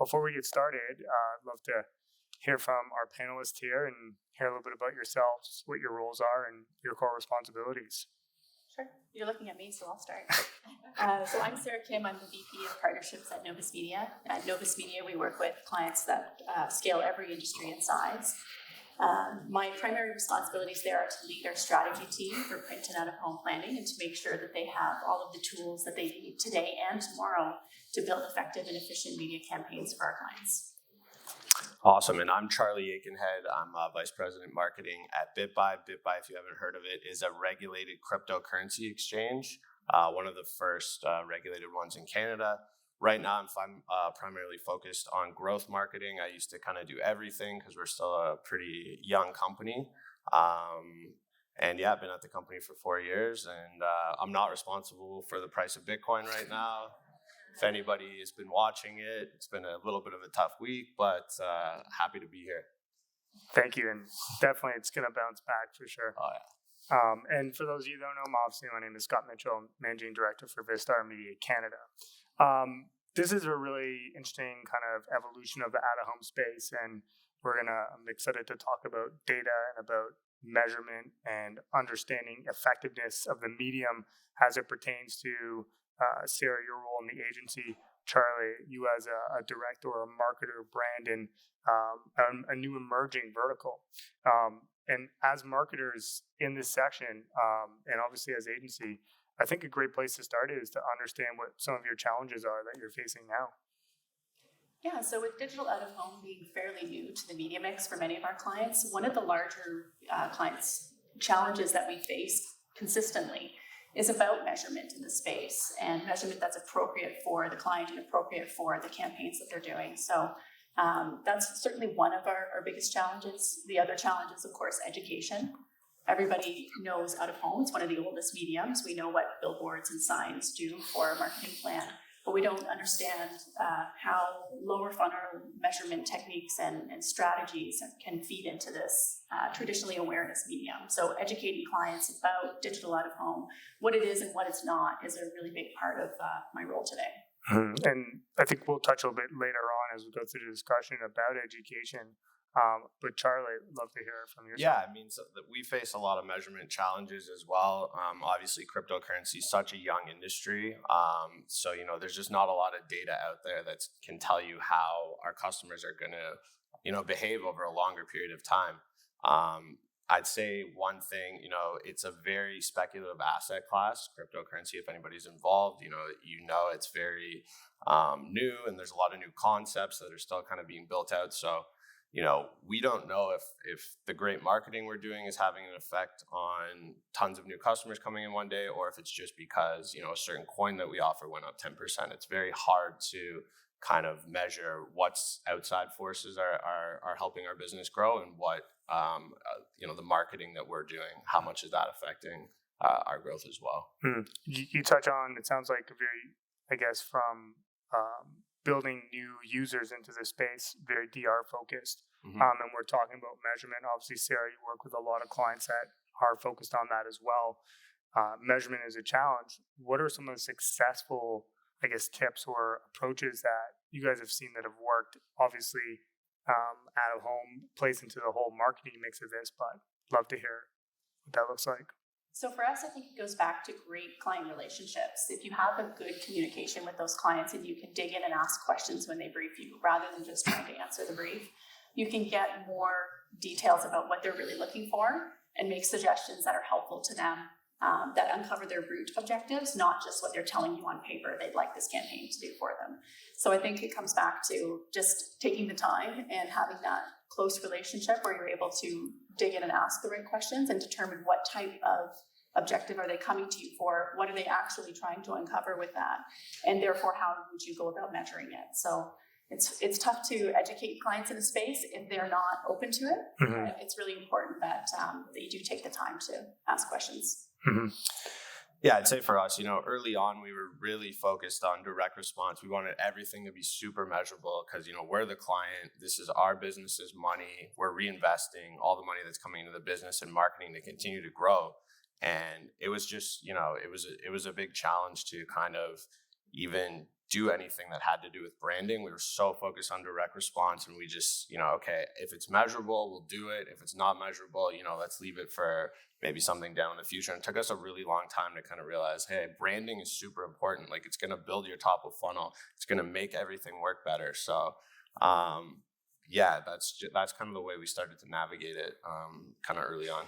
before we get started, I'd love to hear from our panelists here and hear a little bit about yourselves, what your roles are, and your core responsibilities. Sure. You're looking at me, so I'll start. So I'm Sarah Kim. I'm the VP of Partnerships at Novus Media. At Novus Media, we work with clients that scale every industry and size. My primary responsibilities there are to lead our strategy team for print and out-of-home planning and to make sure that they have all of the tools that they need today and tomorrow to build effective and efficient media campaigns for our clients. Awesome, and I'm Charlie Aikenhead. I'm Vice President Marketing at BitBuy. BitBuy, if you haven't heard of it, is a regulated cryptocurrency exchange, one of the first regulated ones in Canada. Right now, I'm primarily focused on growth marketing. I used to kind of do everything because we're still a pretty young company. And yeah, I've been at the company for 4 years, and I'm not responsible for the price of Bitcoin right now. If anybody has been watching it, it's been a little bit of a tough week, but happy to be here. Thank you, and definitely it's going to bounce back for sure. Oh, yeah. And for those of you who don't know, obviously my name is Scott Mitchell, I'm Managing Director for Vistar Media Canada. This is a really interesting kind of evolution of the out-of-home space, and I'm excited to talk about data and about measurement and understanding effectiveness of the medium as it pertains to Sarah, your role in the agency, Charlie, you as a director or a marketer, brand, and a new emerging vertical. And as marketers in this section, and obviously as agency, I think a great place to start is to understand what some of your challenges are that you're facing now. Yeah, so with digital out-of-home being fairly new to the media mix for many of our clients, one of the larger clients' challenges that we face consistently is about measurement in the space and measurement that's appropriate for the client and appropriate for the campaigns that they're doing. So that's certainly one of our biggest challenges. The other challenge is, of course, education. Everybody knows out-of-home. It's one of the oldest mediums. We know what billboards and signs do for a marketing plan, but we don't understand how lower funnel measurement techniques and strategies can feed into this traditionally awareness medium. So educating clients about digital out-of-home, what it is and what it's not, is a really big part of my role today. Mm-hmm. And I think we'll touch a little bit later on as we go through the discussion about education. But Charlie, I'd love to hear from you. Yeah, I mean, so we face a lot of measurement challenges as well. Obviously, cryptocurrency is such a young industry. So, there's just not a lot of data out there that can tell you how our customers are going to, behave over a longer period of time. I'd say one thing, it's a very speculative asset class, cryptocurrency. If anybody's involved, it's very new, and there's a lot of new concepts that are still kind of being built out. So, we don't know if the great marketing we're doing is having an effect on tons of new customers coming in one day, or if it's just because, a certain coin that we offer went up 10%. It's very hard to kind of measure what's outside forces are helping our business grow and what, the marketing that we're doing, how much is that affecting our growth as well. You touch on, it sounds like a very, I guess, from building new users into the space, very DR focused. Mm-hmm. And we're talking about measurement. Obviously, Sarah, you work with a lot of clients that are focused on that as well. Measurement is a challenge. What are some of the successful, I guess, tips or approaches that you guys have seen that have worked? Obviously, out of home plays into the whole marketing mix of this, but love to hear what that looks like. So for us, I think it goes back to great client relationships. If you have a good communication with those clients and you can dig in and ask questions when they brief you, rather than just trying to answer the brief, you can get more details about what they're really looking for and make suggestions that are helpful to them, that uncover their root objectives, not just what they're telling you on paper they'd like this campaign to do for them. So I think it comes back to just taking the time and having that close relationship where you're able to dig in and ask the right questions and determine what type of objective are they coming to you for, what are they actually trying to uncover with that, and therefore how would you go about measuring it. So it's tough to educate clients in a space if they're not open to it. Mm-hmm. But it's really important that you do take the time to ask questions. Mm-hmm. Yeah, I'd say for us, early on, we were really focused on direct response. We wanted everything to be super measurable because, we're the client. This is our business's money. We're reinvesting all the money that's coming into the business and marketing to continue to grow. And it was just, it was a big challenge to kind of, even do anything that had to do with branding. We were so focused on direct response, and we just, okay, if it's measurable, we'll do it. If it's not measurable, let's leave it for maybe something down in the future. And it took us a really long time to kind of realize, hey, branding is super important. Like, it's going to build your top of funnel. It's going to make everything work better. So, that's kind of the way we started to navigate it kind of early on.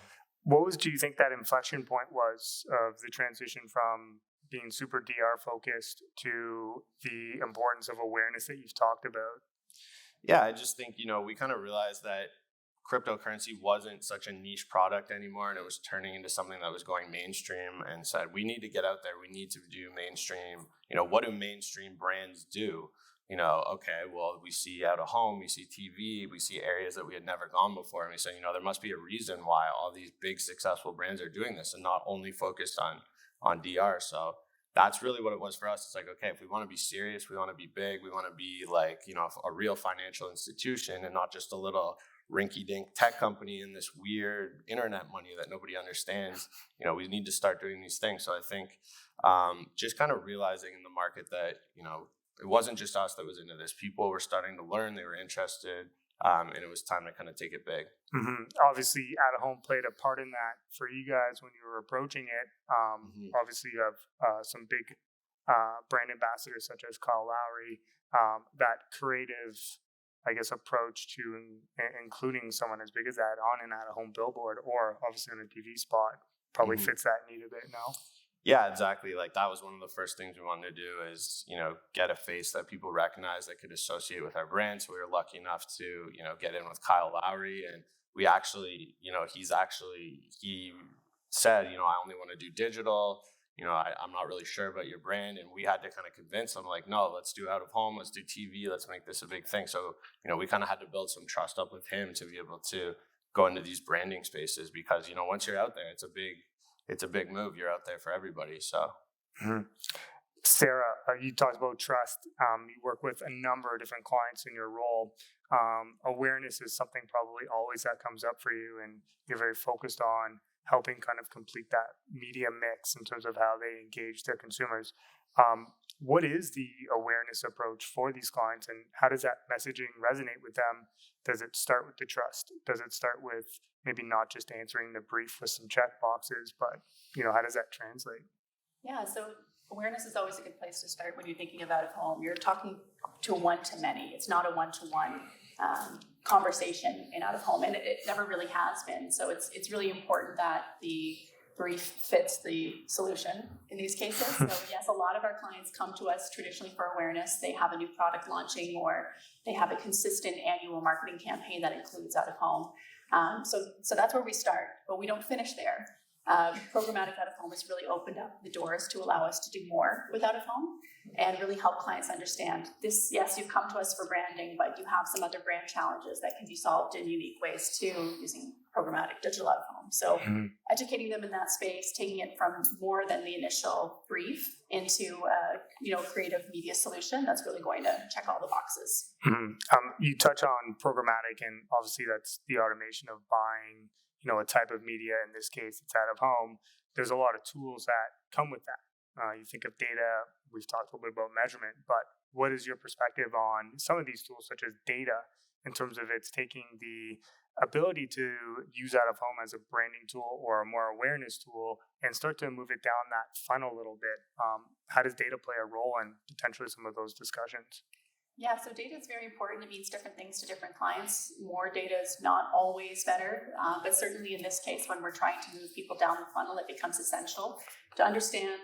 Do you think that inflection point was of the transition from being super DR focused to the importance of awareness that you've talked about? Yeah, I just think, we kind of realized that cryptocurrency wasn't such a niche product anymore, and it was turning into something that was going mainstream, and said, we need to get out there. We need to do mainstream. What do mainstream brands do? Okay, well, we see out of home, we see TV, we see areas that we had never gone before. And we say, there must be a reason why all these big successful brands are doing this and not only focused on DR. So that's really what it was for us. It's like, okay, if we want to be serious, we want to be big, we want to be like, a real financial institution and not just a little rinky-dink tech company in this weird internet money that nobody understands. We need to start doing these things. So I think just kind of realizing in the market that, it wasn't just us that was into this. People were starting to learn, they were interested, and it was time to kind of take it big. Mm-hmm. Obviously, out of home played a part in that for you guys when you were approaching it. Obviously, you have some big brand ambassadors such as Kyle Lowry. That creative, I guess, approach to including someone as big as that on an out of home billboard or obviously on a TV spot probably fits that need a bit now. Yeah, exactly. Like, that was one of the first things we wanted to do is, get a face that people recognize that could associate with our brand. So we were lucky enough to, get in with Kyle Lowry, and we actually, he said, I only want to do digital. I'm not really sure about your brand. And we had to kind of convince him, like, no, let's do out of home. Let's do TV. Let's make this a big thing. So, we kind of had to build some trust up with him to be able to go into these branding spaces because, once you're out there, it's a big move. You're out there for everybody. So, Sarah, you talked about trust. You work with a number of different clients in your role. Awareness is something probably always that comes up for you, and you're very focused on helping kind of complete that media mix in terms of how they engage their consumers. What is the awareness approach for these clients, and how does that messaging resonate with them? Does it start with the trust? Does it start with maybe not just answering the brief with some check boxes, but how does that translate? Yeah, so awareness is always a good place to start when you're thinking about at home. You're talking to one-to-many. It's not a one-to-one conversation in out of home, and it never really has been. So it's really important that the brief fits the solution in these cases. So yes, a lot of our clients come to us traditionally for awareness. They have a new product launching, or they have a consistent annual marketing campaign that includes out of home. So that's where we start, but we don't finish there. Programmatic out of home has really opened up the doors to allow us to do more with out of home and really help clients understand this. Yes, you've come to us for branding, but you have some other brand challenges that can be solved in unique ways too, using programmatic digital out of home. So educating them in that space, taking it from more than the initial brief into a creative media solution that's really going to check all the boxes. You touch on programmatic, and obviously that's the automation of buying a type of media. In this case, it's out of home. There's a lot of tools that come with that. You think of data, we've talked a little bit about measurement, but what is your perspective on some of these tools, such as data, in terms of it's taking the ability to use out of home as a branding tool or a more awareness tool and start to move it down that funnel a little bit? How does data play a role in potentially some of those discussions? Yeah, so data is very important. It means different things to different clients. More data is not always better, but certainly in this case, when we're trying to move people down the funnel, it becomes essential to understand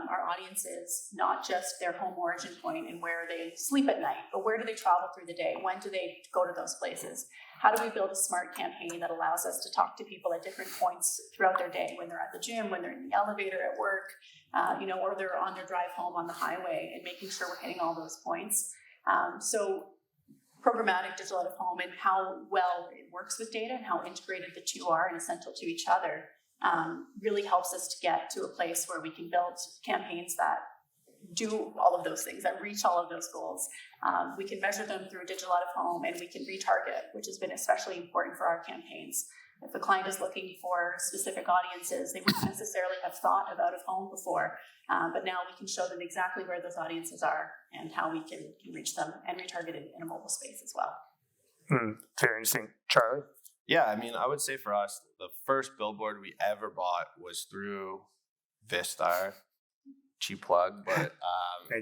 our audiences, not just their home origin point and where they sleep at night, but where do they travel through the day? When do they go to those places? How do we build a smart campaign that allows us to talk to people at different points throughout their day, when they're at the gym, when they're in the elevator at work, or they're on their drive home on the highway, and making sure we're hitting all those points. So programmatic digital out of home and how well it works with data and how integrated the two are and essential to each other really helps us to get to a place where we can build campaigns that do all of those things, that reach all of those goals. We can measure them through digital out of home, and we can retarget, which has been especially important for our campaigns. If a client is looking for specific audiences, they wouldn't necessarily have thought of out of home before, but now we can show them exactly where those audiences are and how we can reach them and retarget it in a mobile space as well. Very interesting. Charlie? Yeah, I mean, I would say for us, the first billboard we ever bought was through Vistar. Cheap plug, but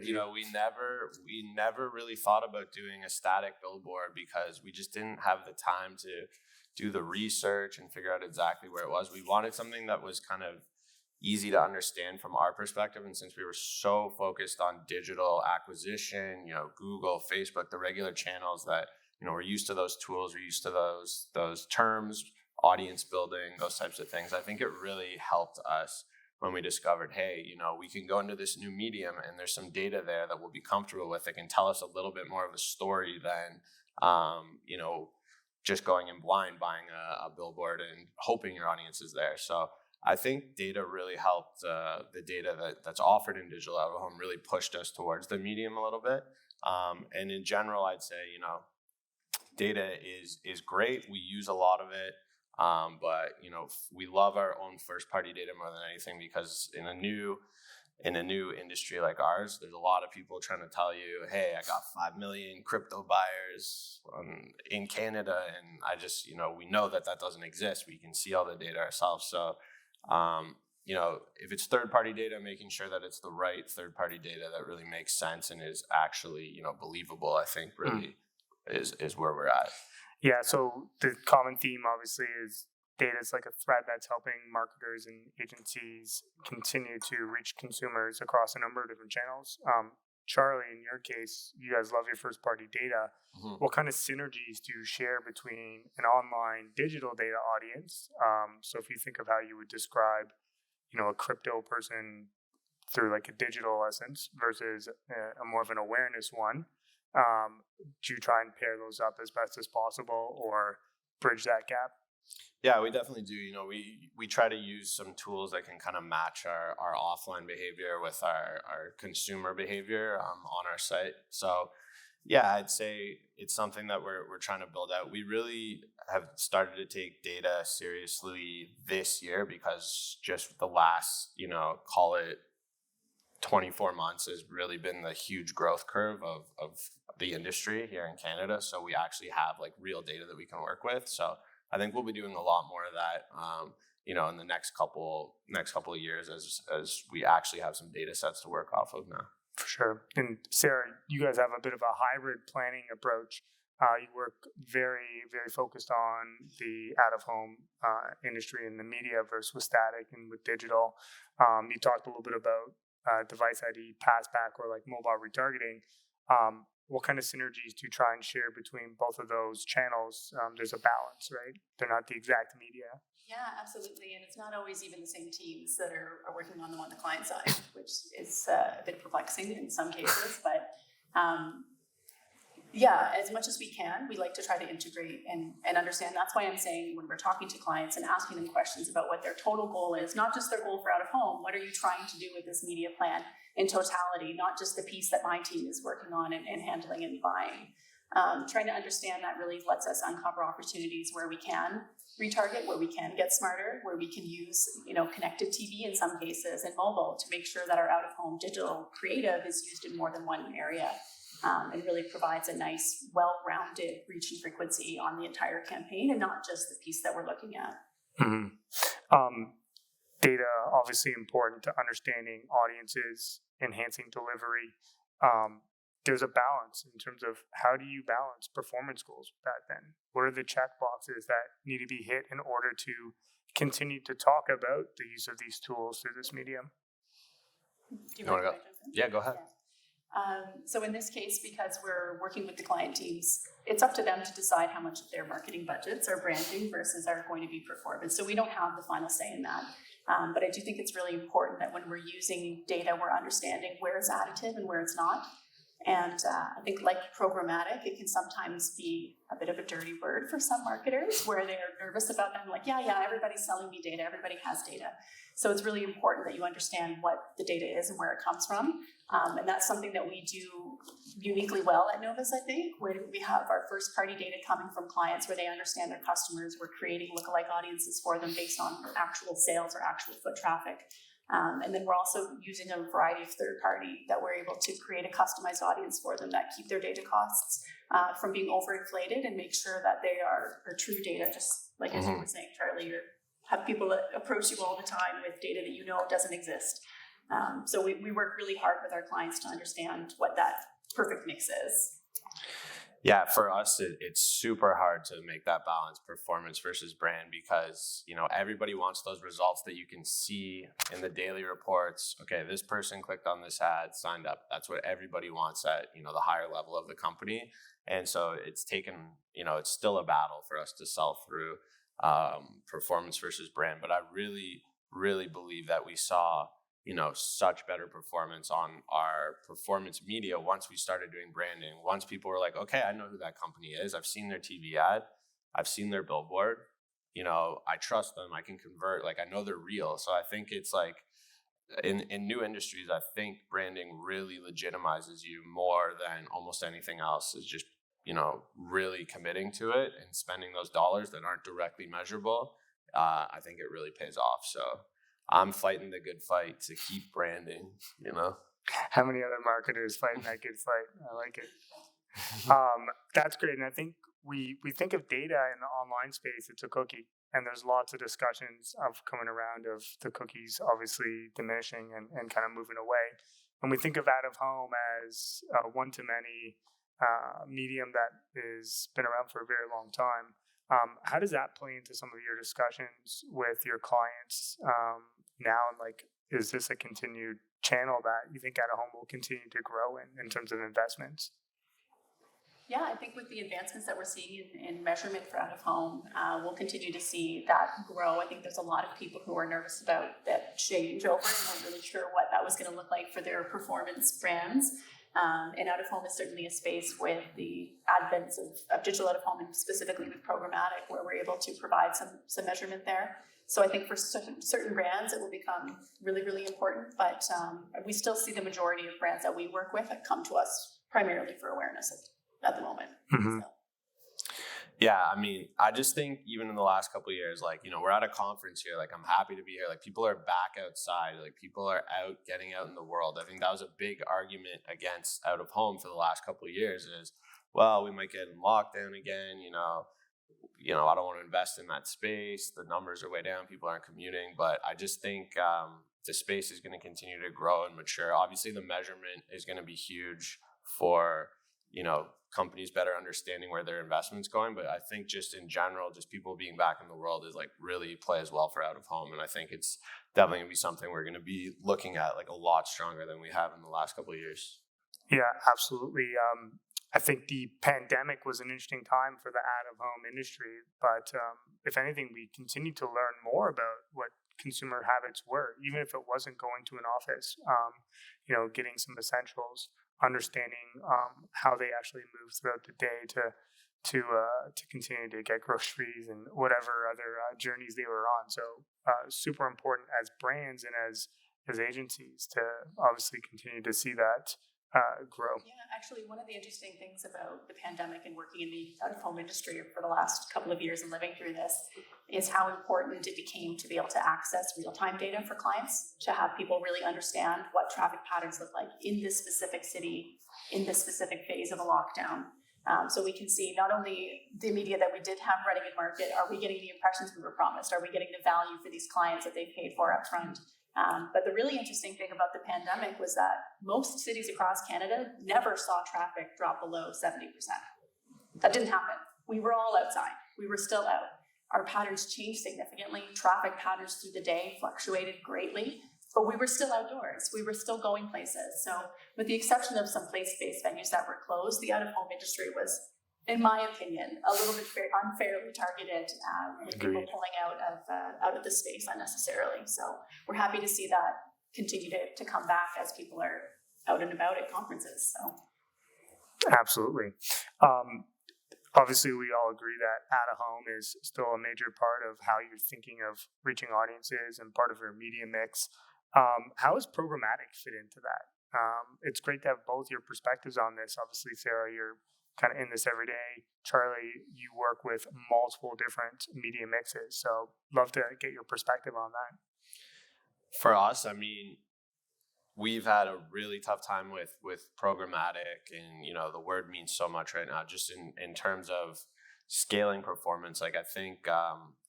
you know, we never really thought about doing a static billboard because we just didn't have the time to do the research and figure out exactly where it was. We wanted something that was kind of easy to understand from our perspective, and since we were so focused on digital acquisition, you know, Google, Facebook, the regular channels that, you know, we're used to those tools, we're used to those terms, audience building, those types of things. I think it really helped us when we discovered, hey, you know, we can go into this new medium and there's some data there that we'll be comfortable with. It can tell us a little bit more of a story than, you know, just going in blind, buying a billboard and hoping your audience is there. So I think data really helped. The data that's offered in digital out of home really pushed us towards the medium a little bit. And in general, I'd say, you know, data is great. We use a lot of it. But you know, we love our own first party data more than anything, because in a new industry like ours, there's a lot of people trying to tell you, hey, I got 5 million crypto buyers in Canada, and I just, you know, we know that doesn't exist. We can see all the data ourselves. So you know, if it's third party data, making sure that it's the right third party data that really makes sense and is actually, you know, believable, I think really is where we're at. Yeah, so the common theme obviously is data is like a thread that's helping marketers and agencies continue to reach consumers across a number of different channels. Charlie, in your case, you guys love your first party data. What kind of synergies do you share between an online digital data audience? So if you think of how you would describe, you know, a crypto person through like a digital essence versus a more of an awareness one, do you try and pair those up as best as possible or bridge that gap? Yeah, we definitely do. You know, we try to use some tools that can kind of match our offline behavior with our consumer behavior on our site. So yeah, I'd say it's something that we're trying to build out. We really have started to take data seriously this year because just the last, you know, call it 24 months has really been the huge growth curve of the industry here in Canada. So we actually have like real data that we can work with. So I think we'll be doing a lot more of that, you know, in the next couple of years as we actually have some data sets to work off of now. For sure. And Sarah, you guys have a bit of a hybrid planning approach. You work very, very focused on the out-of-home industry and the media versus with static and with digital. You talked a little bit about device ID, passback, or like mobile retargeting. What kind of synergies do you try and share between both of those channels? There's a balance, right? They're not the exact media. Yeah, absolutely. And it's not always even the same teams that are working on them on the client side, which is a bit perplexing in some cases. But yeah, as much as we can, we like to try to integrate and understand. That's why I'm saying when we're talking to clients and asking them questions about what their total goal is, not just their goal for out of home, what are you trying to do with this media plan in totality, not just the piece that my team is working on and handling and buying. Trying to understand that really lets us uncover opportunities where we can retarget, where we can get smarter, where we can use, you know, connected TV in some cases and mobile to make sure that our out-of-home digital creative is used in more than one area. And really provides a nice, well-rounded reach and frequency on the entire campaign and not just the piece that we're looking at. Data, obviously important to understanding audiences, enhancing delivery. There's a balance in terms of how do you balance performance goals with that then? What are the check boxes that need to be hit in order to continue to talk about the use of these tools through this medium? Do you want to go? Yeah, go ahead. Yeah. So in this case, because we're working with the client teams, it's up to them to decide how much of their marketing budgets are branding versus are going to be performance. So we don't have the final say in that. But I do think it's really important that when we're using data, we're understanding where it's additive and where it's not. And I think like programmatic, it can sometimes be a bit of a dirty word for some marketers where they're nervous about them, like, yeah, everybody's selling me data, everybody has data. So it's really important that you understand what the data is and where it comes from. And that's something that we do uniquely well at Novus, I think, where we have our first party data coming from clients where they understand their customers. We're creating lookalike audiences for them based on actual sales or actual foot traffic. And then we're also using a variety of third party that we're able to create a customized audience for them that keep their data costs from being overinflated and make sure that they are true data, just like as you were saying, Charlie, you have people that approach you all the time with data that you know doesn't exist. So we work really hard with our clients to understand what that perfect mix is. Yeah, for us, it's super hard to make that balance, performance versus brand, because, everybody wants those results that you can see in the daily reports. Okay, this person clicked on this ad, signed up. That's what everybody wants at, the higher level of the company. And so it's taken, it's still a battle for us to sell through performance versus brand. But I really, really believe that we saw such better performance on our performance media once we started doing branding. Once people were like, okay, I know who that company is. I've seen their TV ad. I've seen their billboard. I trust them. I can convert. Like, I know they're real. So I think it's like in new industries, I think branding really legitimizes you more than almost anything else. Is just, really committing to it and spending those dollars that aren't directly measurable. I think it really pays off. So I'm fighting the good fight to keep branding, How many other marketers fighting that good fight? I like it. That's great. And I think we think of data in the online space, it's a cookie. And there's lots of discussions of coming around of the cookies obviously diminishing and kind of moving away. And we think of out of home as a one-to-many medium that has been around for a very long time. How does that play into some of your discussions with your clients now? And like, is this a continued channel that you think out of home will continue to grow in terms of investments? Yeah, I think with the advancements that we're seeing in measurement for out of home, we'll continue to see that grow. I think there's a lot of people who are nervous about that changeover and weren't really sure what that was going to look like for their performance brands. And out of home is certainly a space with the advent of digital out of home and specifically with programmatic where we're able to provide some measurement there. So I think for certain brands it will become really, really important, but we still see the majority of brands that we work with that come to us primarily for awareness at the moment. Mm-hmm. So. Yeah, I mean, I just think even in the last couple of years, like, we're at a conference here, like, I'm happy to be here. Like, people are back outside, like, people are out, getting out in the world. I think that was a big argument against out of home for the last couple of years is, well, we might get in lockdown again, I don't want to invest in that space. The numbers are way down. People aren't commuting. But I just think the space is going to continue to grow and mature. Obviously, the measurement is going to be huge for, companies better understanding where their investment's going. But I think just in general, just people being back in the world is like really plays well for out of home. And I think it's definitely going to be something we're going to be looking at like a lot stronger than we have in the last couple of years. Yeah, absolutely. I think the pandemic was an interesting time for the out-of-home industry, but if anything, we continue to learn more about what consumer habits were, even if it wasn't going to an office, getting some essentials, understanding how they actually move throughout the day to continue to get groceries and whatever other journeys they were on. So super important as brands and as agencies to obviously continue to see that grow. Yeah, actually, one of the interesting things about the pandemic and working in the out-of-home industry for the last couple of years and living through this is how important it became to be able to access real-time data for clients, to have people really understand what traffic patterns look like in this specific city, in this specific phase of a lockdown. So we can see not only the media that we did have running in market, are we getting the impressions we were promised? Are we getting the value for these clients that they paid for upfront? But the really interesting thing about the pandemic was that most cities across Canada never saw traffic drop below 70%. That didn't happen. We were all outside. We were still out. Our patterns changed significantly. Traffic patterns through the day fluctuated greatly, but we were still outdoors. We were still going places. So with the exception of some place-based venues that were closed, the out-of-home industry was, in my opinion, a little bit unfairly targeted with people pulling out of the space unnecessarily. So we're happy to see that continue to come back as people are out and about at conferences. So Absolutely. Obviously, we all agree that out of home is still a major part of how you're thinking of reaching audiences and part of your media mix. How does programmatic fit into that? It's great to have both your perspectives on this. Obviously, Sarah, you're kind of in this every day. Charlie, you work with multiple different media mixes. So, love to get your perspective on that. For us, I mean, we've had a really tough time with programmatic, and the word means so much right now, just in terms of scaling performance. Like, I think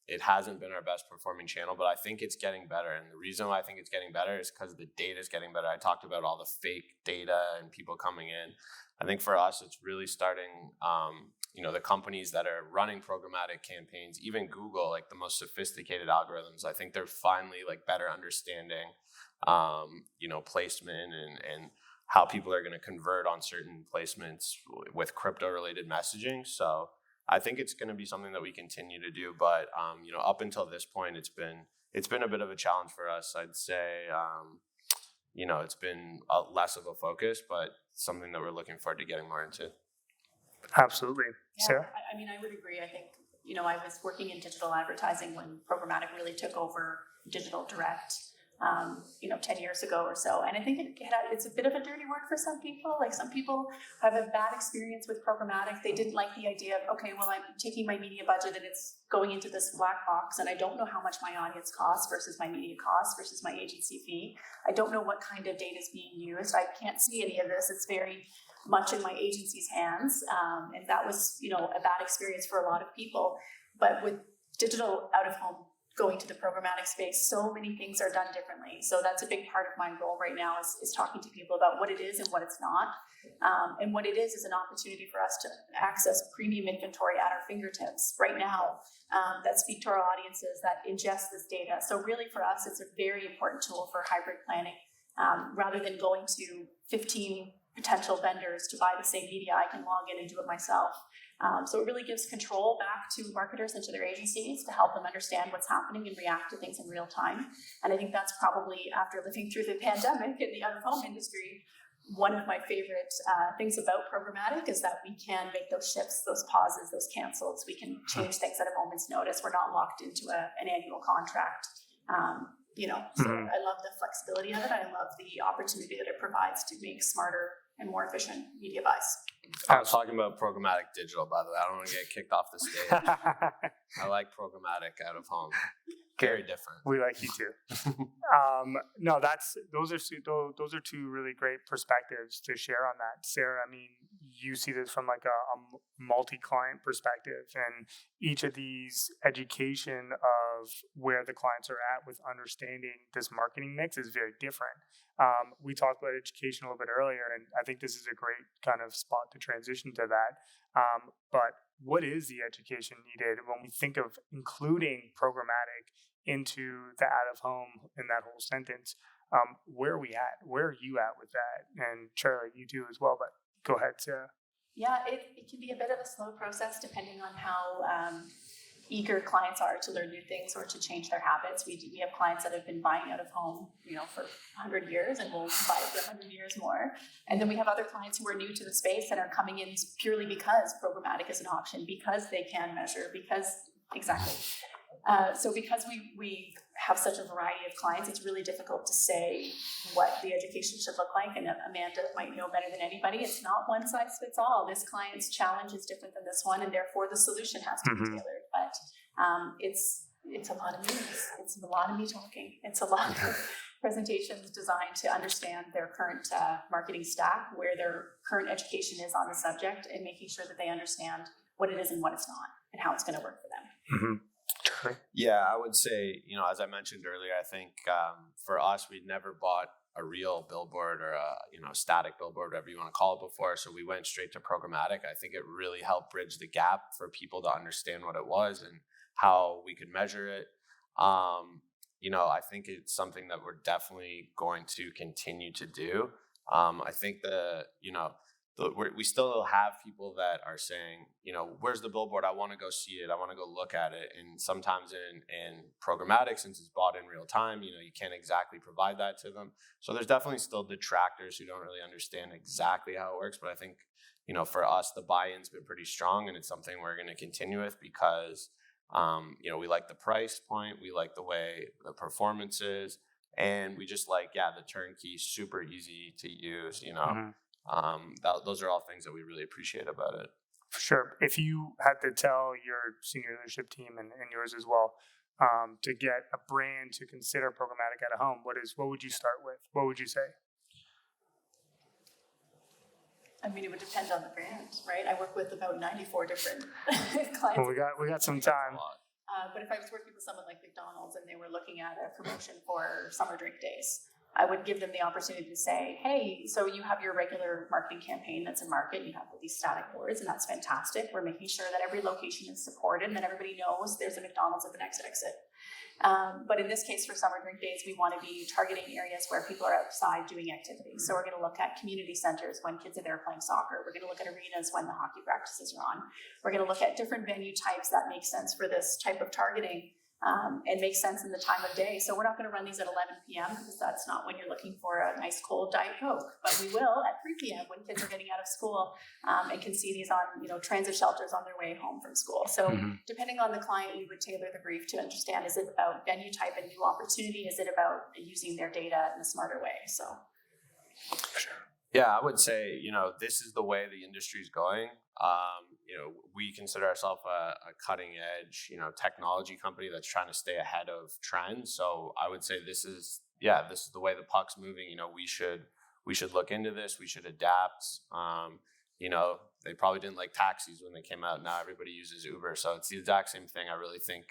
it hasn't been our best performing channel, but I think it's getting better. And the reason why I think it's getting better is because the data is getting better. I talked about all the fake data and people coming in. I think for us, it's really starting, the companies that are running programmatic campaigns, even Google, like the most sophisticated algorithms, I think they're finally like better understanding placement and how people are going to convert on certain placements with crypto related messaging. So I think it's going to be something that we continue to do, but up until this point, it's been a bit of a challenge for us. I'd say it's been less of a focus, but something that we're looking forward to getting more into. Absolutely. Yeah, Sarah? I mean, I would agree. I think, I was working in digital advertising when programmatic really took over digital direct, 10 years ago or so. And I think it's a bit of a dirty word for some people. Like, some people have a bad experience with programmatic. They didn't like the idea of, okay, well, I'm taking my media budget and it's going into this black box, and I don't know how much my audience costs versus my media costs versus my agency fee. I don't know what kind of data is being used. I can't see any of this. It's very much in my agency's hands. And that was, a bad experience for a lot of people. But with digital out of home going to the programmatic space, so many things are done differently. So that's a big part of my role right now is talking to people about what it is and what it's not. And what it is an opportunity for us to access premium inventory at our fingertips right now that speak to our audiences, that ingest this data. So really for us, it's a very important tool for hybrid planning. Rather than going to 15 potential vendors to buy the same media, I can log in and do it myself. So it really gives control back to marketers and to their agencies to help them understand what's happening and react to things in real time. And I think that's probably, after living through the pandemic in the out-of-home industry, one of my favorite things about programmatic is that we can make those shifts, those pauses, those cancels. We can change things at a moment's notice. We're not locked into an annual contract. So I love the flexibility of it. I love the opportunity that it provides to make smarter and more efficient media buys. I was talking about programmatic digital, by the way. I don't want to get kicked off the stage. I like programmatic out of home. Very different. We like you too. No, those are two really great perspectives to share on that. Sarah, I mean, you see this from like a multi-client perspective, and each of these education of where the clients are at with understanding this marketing mix is very different. We talked about education a little bit earlier, and I think this is a great kind of spot to transition to that. But what is the education needed when we think of including programmatic into the out of home in that whole sentence? Where are we at? Where are you at with that? And Charlie, you do as well, but go ahead, Sarah. Yeah, it can be a bit of a slow process depending on how eager clients are to learn new things or to change their habits. We have clients that have been buying out of home, for 100 years and will buy for 100 years more. And then we have other clients who are new to the space and are coming in purely because programmatic is an option, because they can measure, so because we have such a variety of clients, it's really difficult to say what the education should look like. And Amanda might know better than anybody. It's not one size fits all. This client's challenge is different than this one, and therefore the solution has to be tailored. But it's a lot of meetings. It's a lot of me talking. It's a lot of presentations designed to understand their current marketing stack, where their current education is on the subject, and making sure that they understand what it is and what it's not, and how it's going to work for them. Mm-hmm. Yeah, I would say, as I mentioned earlier, I think for us, we'd never bought a real billboard or a static billboard, whatever you want to call it, before. So we went straight to programmatic. I think it really helped bridge the gap for people to understand what it was and how we could measure it. I think it's something that we're definitely going to continue to do. I think we still have people that are saying, where's the billboard? I want to go see it. I want to go look at it. And sometimes in programmatic, since it's bought in real time, you can't exactly provide that to them. So there's definitely still detractors who don't really understand exactly how it works. But I think, for us, the buy-in's been pretty strong, and it's something we're going to continue with because, we like the price point, we like the way the performance is, and we just like, the turnkey, super easy to use, those are all things that we really appreciate about it. For sure. If you had to tell your senior leadership team and yours as well, to get a brand to consider programmatic at a home, what would you start with? What would you say? I mean, it would depend on the brand, right? I work with about 94 different clients. Well, we got some time. But if I was working with someone like McDonald's and they were looking at a promotion for summer drink days, I would give them the opportunity to say, hey, so you have your regular marketing campaign that's in market, you have these static boards, and that's fantastic. We're making sure that every location is supported and that everybody knows there's a McDonald's at the next exit. But in this case, for summer drink days, we want to be targeting areas where people are outside doing activities. So we're going to look at community centers when kids are there playing soccer. We're going to look at arenas when the hockey practices are on. We're going to look at different venue types that make sense for this type of targeting. And makes sense in the time of day. So we're not going to run these at 11 p.m. because that's not when you're looking for a nice cold Diet Coke. But we will at 3 p.m. when kids are getting out of school and can see these on transit shelters on their way home from school. So depending on the client, you would tailor the brief to understand, is it about venue type and new opportunity? Is it about using their data in a smarter way? So. Yeah, I would say, this is the way the industry is going. We consider ourselves a cutting edge, technology company that's trying to stay ahead of trends. So I would say this is the way the puck's moving. We should look into this. We should adapt. They probably didn't like taxis when they came out. Now everybody uses Uber. So it's the exact same thing. I really think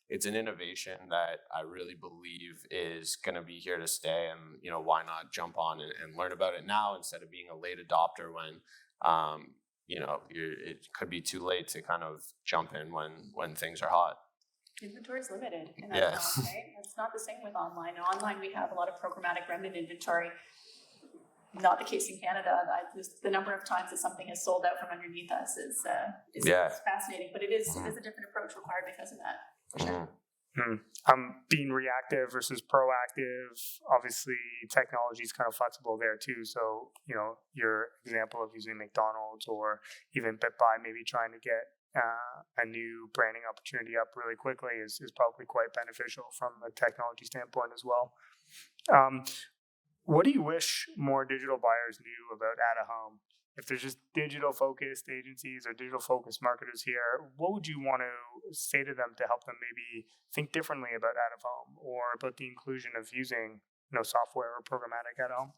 it's an innovation that I really believe is going to be here to stay. And, why not jump on and learn about it now instead of being a late adopter when, it could be too late to kind of jump in when things are hot. Inventory is limited in that zone, right? It's not the same with online. Online, we have a lot of programmatic remnant inventory. Not the case in Canada. The number of times that something is sold out from underneath us is fascinating, but it is a different approach required because of that. For sure. Being reactive versus proactive. Obviously, technology is kind of flexible there too. So, your example of using McDonald's or even BitBuy, maybe trying to get a new branding opportunity up really quickly is probably quite beneficial from a technology standpoint as well. What do you wish more digital buyers knew about at-a-home? If there's just digital-focused agencies or digital-focused marketers here, what would you want to say to them to help them maybe think differently about out-of-home or about the inclusion of using software or programmatic at home?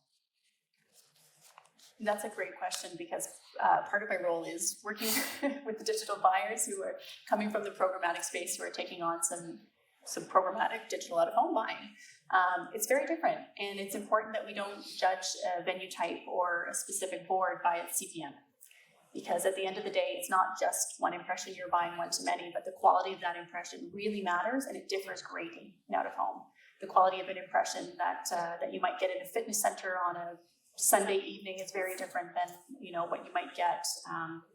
That's a great question because part of my role is working with the digital buyers who are coming from the programmatic space, who are taking on some programmatic digital out-of-home buying. It's very different, and it's important that we don't judge a venue type or a specific board by its CPM, because at the end of the day, it's not just one impression you're buying one to many, but the quality of that impression really matters, and it differs greatly in out-of-home. The quality of an impression that you might get in a fitness center on a Sunday evening is very different than what you might get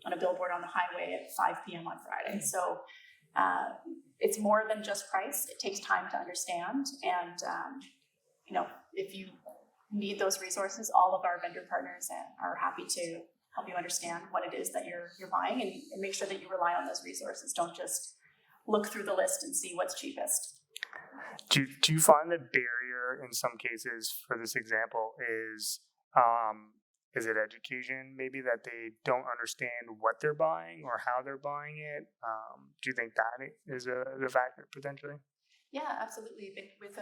on a billboard on the highway at 5 p.m. on Friday. So it's more than just price. It takes time to understand. And, if you need those resources, all of our vendor partners are happy to help you understand what it is that you're buying and make sure that you rely on those resources. Don't just look through the list and see what's cheapest. Do you find the barrier in some cases for this example is it education maybe that they don't understand what they're buying or how they're buying it? Do you think that is a factor potentially? Yeah, absolutely. With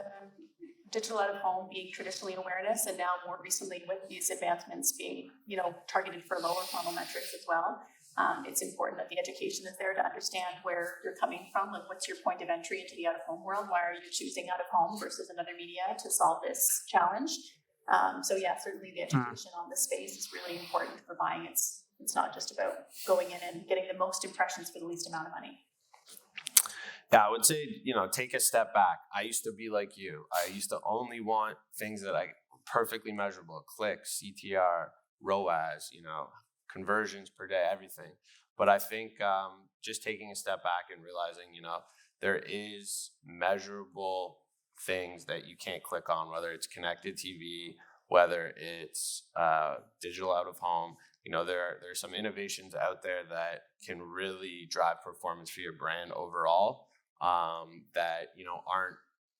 digital out of home being traditionally awareness, and now more recently with these advancements being targeted for lower funnel metrics as well, it's important that the education is there to understand where you're coming from. Like, what's your point of entry into the out of home world? Why are you choosing out of home versus another media to solve this challenge? Certainly the education on this space is really important for buying. It's not just about going in and getting the most impressions for the least amount of money. Yeah, I would say, take a step back. I used to be like you. I used to only want things that I perfectly measurable: clicks, CTR, ROAS, conversions per day, everything. But I think just taking a step back and realizing, there is measurable things that you can't click on, whether it's connected TV, whether it's digital out of home. there's some innovations out there that can really drive performance for your brand overall, that aren't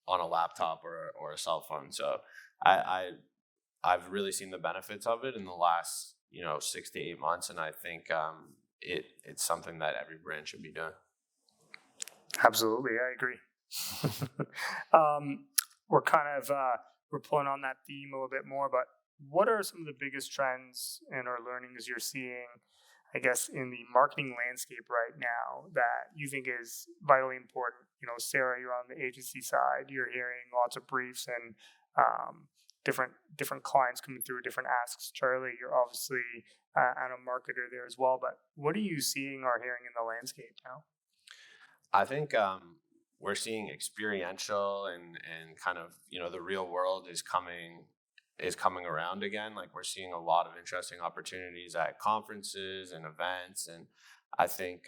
on a laptop or a cell phone. So I've really seen the benefits of it in the last 6 to 8 months, and I think it's something that every brand should be doing. Absolutely, I agree. We're kind of we're pulling on that theme a little bit more, but what are some of the biggest trends and or learnings you're seeing, I guess, in the marketing landscape right now that you think is vitally important? Sarah, you're on the agency side. You're hearing lots of briefs and different clients coming through, different asks. Charlie, you're obviously a marketer there as well. But what are you seeing or hearing in the landscape now? I think we're seeing experiential and kind of the real world is coming around again. Like, we're seeing a lot of interesting opportunities at conferences and events, and I think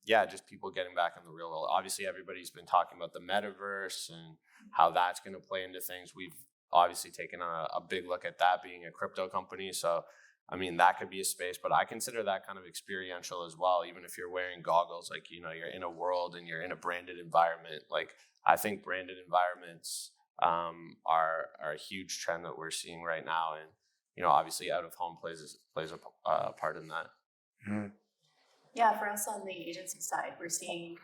just people getting back in the real world. Obviously, everybody's been talking about the metaverse and how that's going to play into things. We've obviously taken a big look at that, being a crypto company. So I mean, that could be a space, but I consider that kind of experiential as well. Even if you're wearing goggles, like, you're in a world and you're in a branded environment. Like, I think branded environments are a huge trend that we're seeing right now. And, obviously out of home plays a part in that. Mm-hmm. Yeah, for us on the agency side, we're seeing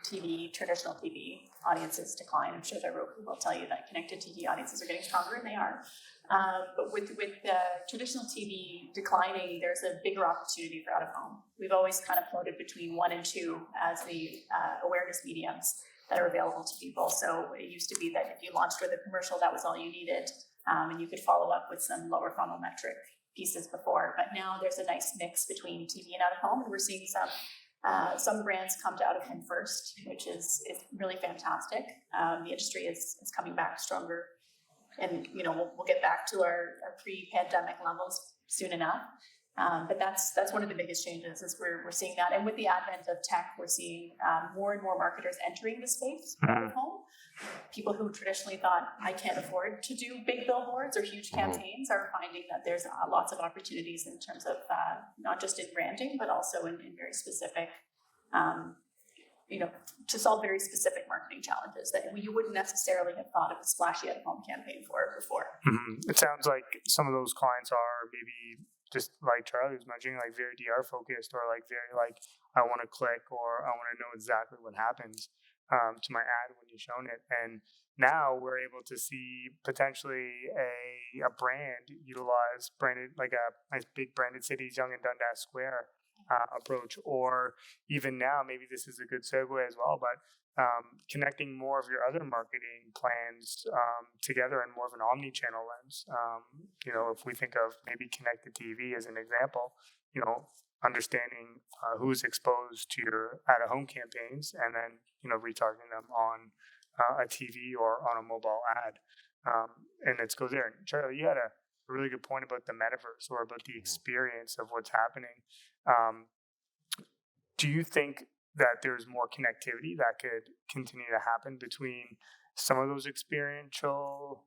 traditional TV audiences decline. I'm sure that Roku will tell you that connected TV audiences are getting stronger, and they are. But with traditional TV declining, there's a bigger opportunity for out of home. We've always kind of floated between 1 and 2 as the awareness mediums that are available to people. So it used to be that if you launched with a commercial, that was all you needed, and you could follow up with some lower funnel metric pieces before. But now there's a nice mix between TV and out of home, and we're seeing some brands come to out of home first, which is really fantastic. The industry is coming back stronger, and we'll get back to our pre-pandemic levels soon enough. But that's one of the biggest changes, is we're seeing that. And with the advent of tech, we're seeing more and more marketers entering the space out of home. People who traditionally thought, I can't afford to do big billboards or huge campaigns, are finding that there's lots of opportunities in terms of not just in branding, but also in very specific, to solve very specific marketing challenges that you wouldn't necessarily have thought of a splashy at-home campaign for before. Mm-hmm. It sounds like some of those clients are maybe just like Charlie was mentioning, like very DR focused, or like very like, I want to click, or I want to know exactly what happens to my ad when you've shown it. And now we're able to see potentially a brand utilize branded, like a nice big branded cities, Yonge and Dundas Square approach, or even now, maybe this is a good segue as well, but connecting more of your other marketing plans together in more of an omnichannel lens. If we think of maybe connected TV as an example, understanding who's exposed to your out-of-home campaigns, and then retargeting them on a TV or on a mobile ad, and it goes there. And Charlie, you had a really good point about the metaverse, or about the experience of what's happening. Do you think that there's more connectivity that could continue to happen between some of those experiential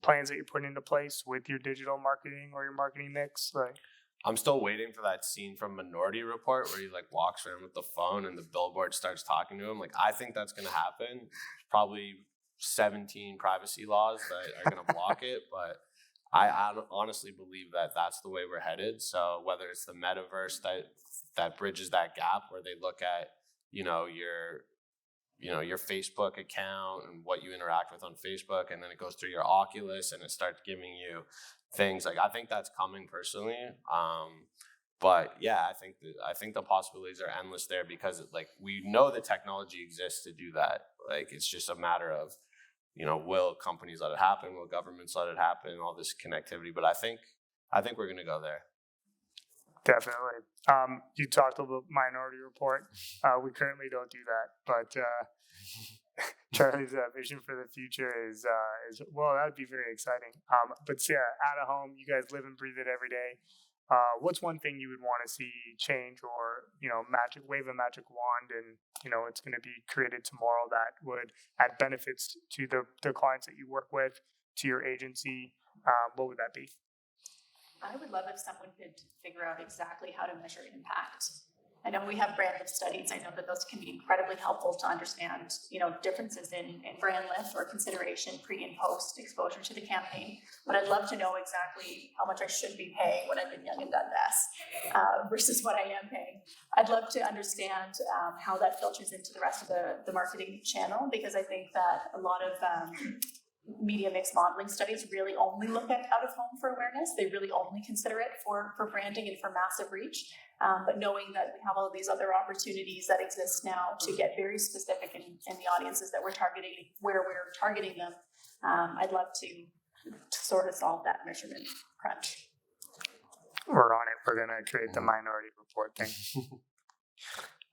plans that you're putting into place with your digital marketing or your marketing mix? Like, I'm still waiting for that scene from Minority Report where he walks around with the phone and the billboard starts talking to him. Like, I think that's going to happen. Probably 17 privacy laws that are going to block it, but I honestly believe that that's the way we're headed. So whether it's the metaverse that bridges that gap, where they look at your Facebook account and what you interact with on Facebook, and then it goes through your Oculus and it starts giving you things. Like, I think that's coming personally. But yeah, I think the possibilities are endless there, because we know the technology exists to do that. Like, it's just a matter of, will companies let it happen? Will governments let it happen? All this connectivity. But I think we're going to go there. Definitely. You talked about Minority Report. We currently don't do that, but Charlie's vision for the future is well, that'd be very exciting. But Sarah, out of home, you guys live and breathe it every day. What's one thing you would want to see change, or wave a magic wand, and it's going to be created tomorrow that would add benefits to the clients that you work with, to your agency? What would that be? I would love if someone could figure out exactly how to measure impact. I know we have brand lift studies. I know that those can be incredibly helpful to understand, differences in brand lift or consideration pre and post exposure to the campaign. But I'd love to know exactly how much I should be paying when I've been young and done this versus what I am paying. I'd love to understand how that filters into the rest of the marketing channel, because I think that a lot of media mix modeling studies really only look at out of home for awareness. They really only consider it for branding and for massive reach. But knowing that we have all of these other opportunities that exist now to get very specific in the audiences that we're targeting, where we're targeting them, I'd love to sort of solve that measurement crunch. We're on it. We're going to create the minority report thing.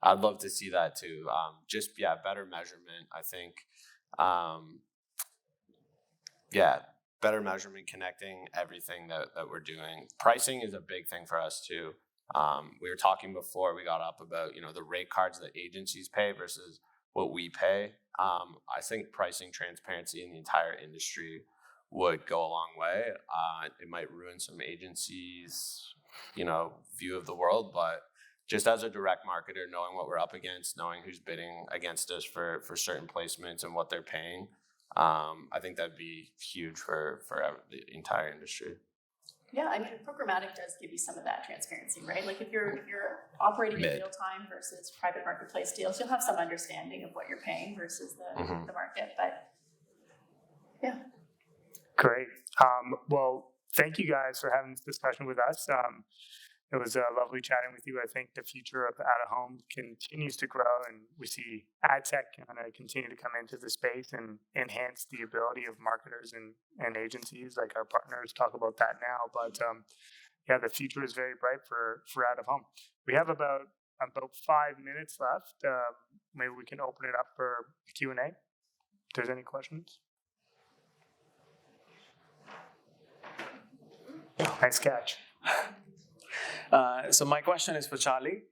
I'd love to see that too. Better measurement. I think, better measurement, connecting everything that we're doing. Pricing is a big thing for us too. We were talking before we got up about, the rate cards that agencies pay versus what we pay. I think pricing transparency in the entire industry would go a long way. It might ruin some agencies, view of the world, but just as a direct marketer, knowing what we're up against, knowing who's bidding against us for certain placements and what they're paying, I think that'd be huge for the entire industry. Yeah, I mean, programmatic does give you some of that transparency, right? Like if you're operating in real time versus private marketplace deals, you'll have some understanding of what you're paying versus the market. But yeah. Great. Well, thank you guys for having this discussion with us. It was lovely chatting with you. I think the future of out-of-home continues to grow, and we see ad tech kind of continue to come into the space and enhance the ability of marketers and agencies, like our partners talk about that now. But the future is very bright for out-of-home. We have about 5 minutes left. Maybe we can open it up for Q&A if there's any questions. Nice catch. So my question is for Charlie.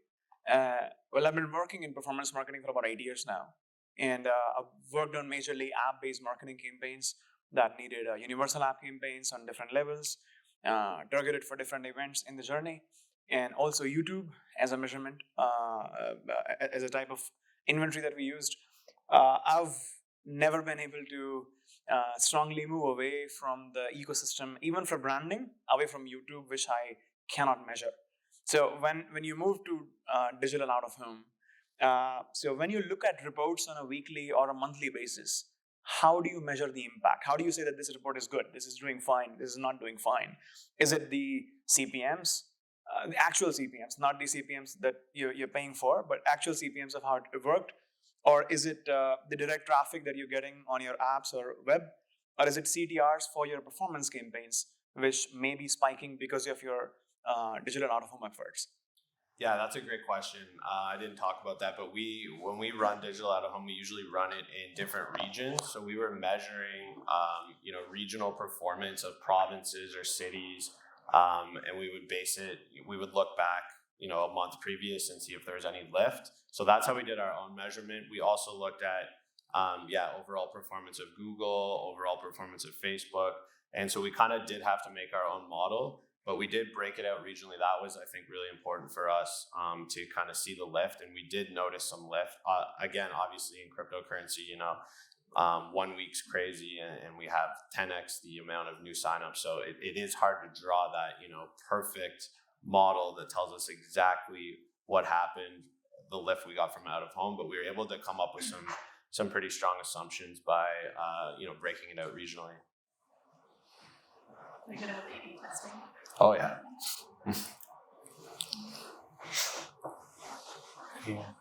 I've been working in performance marketing for about 8 years now. And I've worked on majorly app-based marketing campaigns that needed universal app campaigns on different levels, targeted for different events in the journey. And also YouTube as a measurement, as a type of inventory that we used. I've never been able to strongly move away from the ecosystem, even for branding, away from YouTube, which I cannot measure. So when you move to digital out of home, so when you look at reports on a weekly or a monthly basis, how do you measure the impact? How do you say that this report is good, this is doing fine, this is not doing fine? Is it the CPMs, the actual CPMs, not the CPMs that you're paying for, but actual CPMs of how it worked? Or is it the direct traffic that you're getting on your apps or web? Or is it CTRs for your performance campaigns, which may be spiking because of your digital out-of-home efforts? Yeah, that's a great question. I didn't talk about that, but when we run digital out-of-home, we usually run it in different regions. So we were measuring, regional performance of provinces or cities, and we would look back, a month previous and see if there was any lift. So that's how we did our own measurement. We also looked at, overall performance of Google, overall performance of Facebook. And so we kind of did have to make our own model, but we did break it out regionally. That was, I think, really important for us to kind of see the lift. And we did notice some lift. Again, obviously in cryptocurrency, 1 week's crazy and we have 10x the amount of new signups. So it is hard to draw that, perfect model that tells us exactly what happened, the lift we got from out of home, but we were able to come up with some pretty strong assumptions by, breaking it out regionally. We're going to have A/B testing. Oh, yeah. Yeah.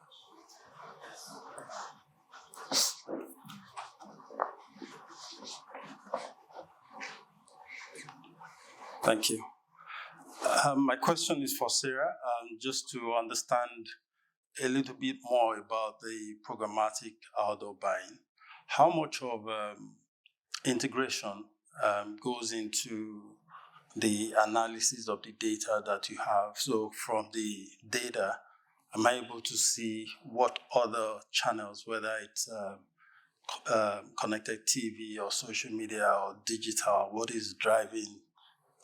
Thank you. My question is for Sarah, just to understand a little bit more about the programmatic outdoor buying. How much of integration goes into the analysis of the data that you have? So from the data, am I able to see what other channels, whether it's connected TV or social media or digital, what is driving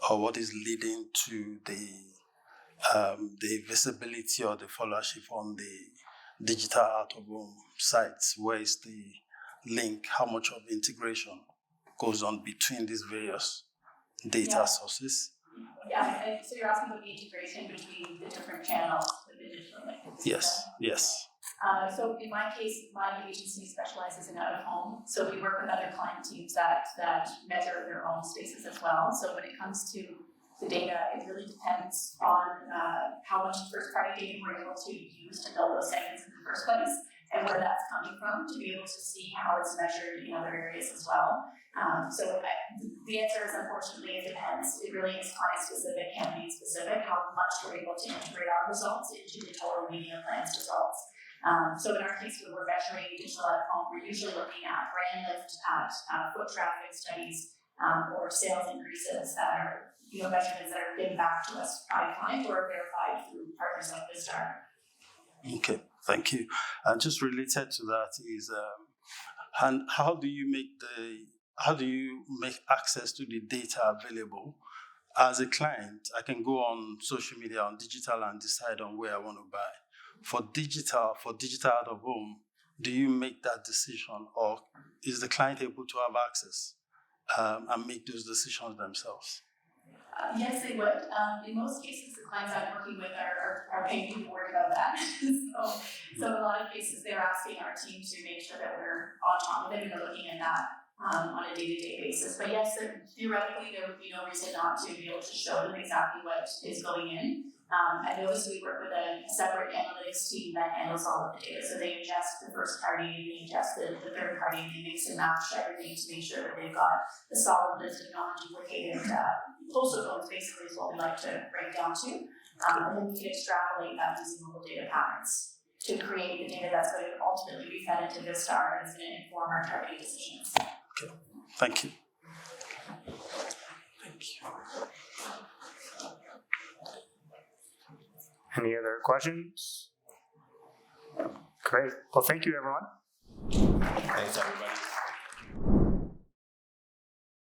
or what is leading to the visibility or the followership on the digital out-of-home sites? Where is the link? How much of integration goes on between these various data sources? Yeah, so you're asking about the integration between the different channels with the digital links? Yes. So in my case, my agency specializes in out-of-home. So we work with other client teams that measure their own spaces as well. So when it comes to the data, it really depends on how much first-party data we're able to use to build those segments in the first place, and where that's coming from, to be able to see how it's measured in other areas as well. The answer is, unfortunately, it depends. It really is client-specific, campaign-specific, how much we're able to integrate our results into the total media plan's results. So in our case, when we're measuring digital out-of-home, we're usually looking at brand lift, at foot traffic studies, or sales increases that are, measurements that are given back to us by client or verified through partners like Vistar. Okay, thank you. And just related to that is, and how do you make access to the data available? As a client, I can go on social media, on digital, and decide on where I want to buy. For digital out of home, do you make that decision, or is the client able to have access and make those decisions themselves? Yes, they would. In most cases, the clients I'm working with are paying me to worry about that. So in a lot of cases, they're asking our team to make sure that we're on top of it and we're looking at that on a day-to-day basis. But yes, theoretically, there would be no reason not to be able to show them exactly what is going in. At Novus, we work with a separate analytics team that handles all of the data. So they ingest the first party, they ingest the third party, and they mix and match everything to make sure that they've got a solid list of non-duplicated postal codes, basically, is what we like to break down to. And then we can extrapolate that using mobile data patterns to create the data that's going to ultimately be fed into Vistar and is going to inform our targeting decisions. Okay, thank you. Any other questions? Great. Well, thank you, everyone. Thanks, everybody.